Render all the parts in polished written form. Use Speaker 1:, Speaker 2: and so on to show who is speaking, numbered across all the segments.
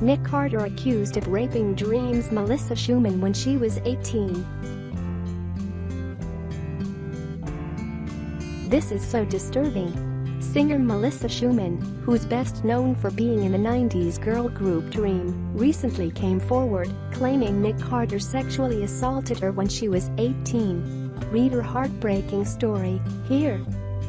Speaker 1: Nick Carter accused of raping Dream's Melissa Schuman when she was 18. This is so disturbing. Singer Melissa Schuman, who's best known for being in the 90s girl group Dream, recently came forward, claiming Nick Carter sexually assaulted her when she was 18. Read her heartbreaking story here.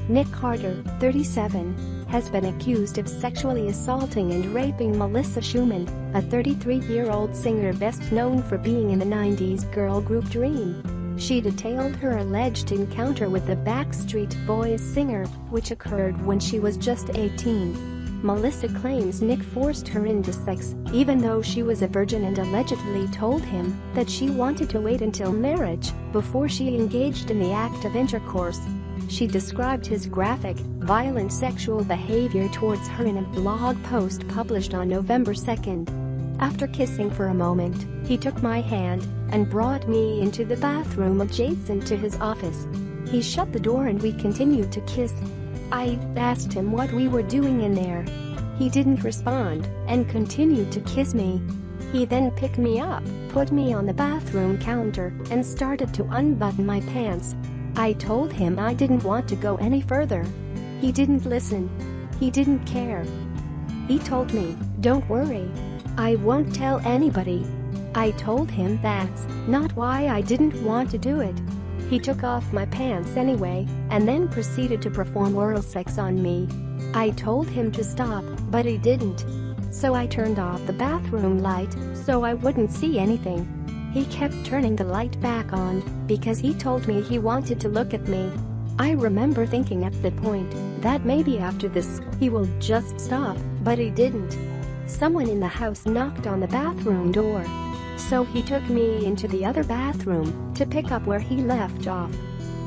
Speaker 1: Nick Carter, 37, has been accused of sexually assaulting and raping Melissa Schuman, a 33-year-old singer best known for being in the 90s girl group Dream. She detailed her alleged encounter with the Backstreet Boys singer, which occurred when she was just 18. Melissa claims Nick forced her into sex, even though she was a virgin, and allegedly told him that she wanted to wait until marriage before she engaged in the act of intercourse. She described his graphic, violent sexual behavior towards her in a blog post published on November 2nd. After kissing for a moment, he took my hand and brought me into the bathroom adjacent to his office. He shut the door and we continued to kiss. I asked him what we were doing in there. He didn't respond and continued to kiss me. He then picked me up, put me on the bathroom counter, and started to unbutton my pants. I told him I didn't want to go any further. He didn't listen. He didn't care. He told me, "Don't worry. I won't tell anybody." I told him that's not why I didn't want to do it. He took off my pants anyway, and then proceeded to perform oral sex on me. I told him to stop, but he didn't. So I turned off the bathroom light so I wouldn't see anything. He kept turning the light back on because he told me he wanted to look at me. I remember thinking at that point that maybe after this he will just stop, but he didn't. Someone in the house knocked on the bathroom door. So he took me into the other bathroom to pick up where he left off.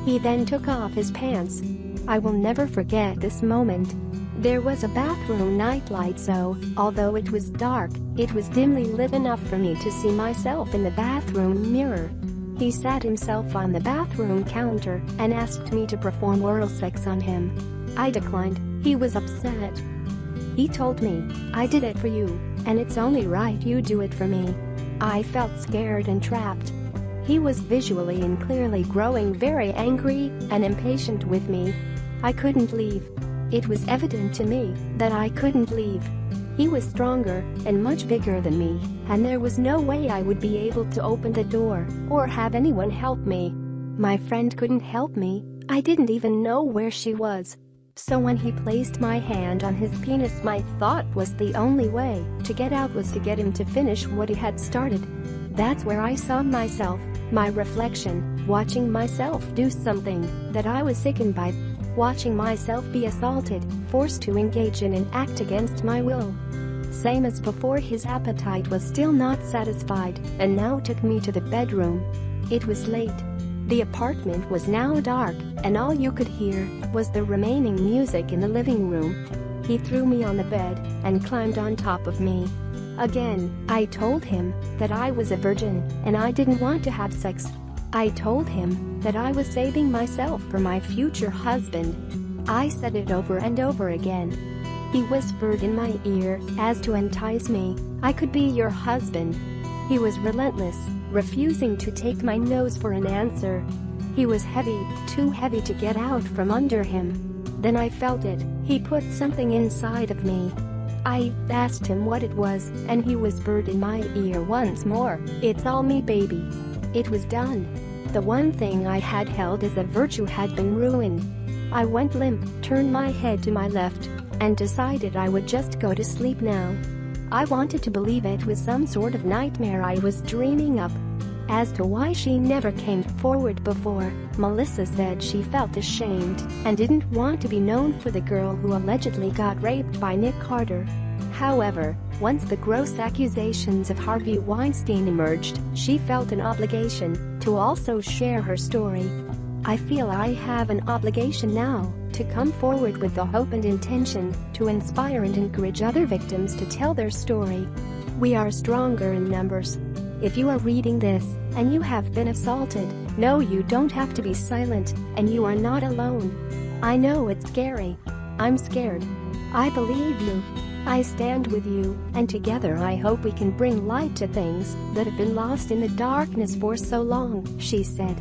Speaker 1: He then took off his pants. I will never forget this moment. There was a bathroom nightlight, so, although it was dark, it was dimly lit enough for me to see myself in the bathroom mirror. He sat himself on the bathroom counter and asked me to perform oral sex on him. I declined. He was upset. He told me, "I did it for you, and it's only right you do it for me." I felt scared and trapped. He was visually and clearly growing very angry and impatient with me. I couldn't leave. It was evident to me that I couldn't leave. He was stronger and much bigger than me, and there was no way I would be able to open the door or have anyone help me. My friend couldn't help me. I didn't even know where she was. So when he placed my hand on his penis, my thought was the only way to get out was to get him to finish what he had started. That's where I saw myself, my reflection, watching myself do something that I was sickened by. Watching myself be assaulted, forced to engage in an act against my will. Same as before, his appetite was still not satisfied and now took me to the bedroom. It was late. The apartment was now dark, and all you could hear was the remaining music in the living room. He threw me on the bed and climbed on top of me. Again, I told him that I was a virgin and I didn't want to have sex. I told him that I was saving myself for my future husband. I said it over and over again. He whispered in my ear as to entice me, "I could be your husband." He was relentless, refusing to take my nose for an answer. He was heavy, too heavy to get out from under him. Then I felt it. He put something inside of me. I asked him what it was, and he whispered in my ear once more, "It's all me, baby." It was done. The one thing I had held as a virtue had been ruined. I went limp, turned my head to my left, and decided I would just go to sleep now. I wanted to believe it was some sort of nightmare I was dreaming up. As to why she never came forward before, Melissa said she felt ashamed and didn't want to be known for the girl who allegedly got raped by Nick Carter. However, once the gross accusations of Harvey Weinstein emerged, she felt an obligation to also share her story. I feel I have an obligation now to come forward with the hope and intention to inspire and encourage other victims to tell their story. We are stronger in numbers. If you are reading this and you have been assaulted, know you don't have to be silent, and you are not alone. I know it's scary. I'm scared. I believe you. "I stand with you, and together I hope we can bring light to things that have been lost in the darkness for so long," she said.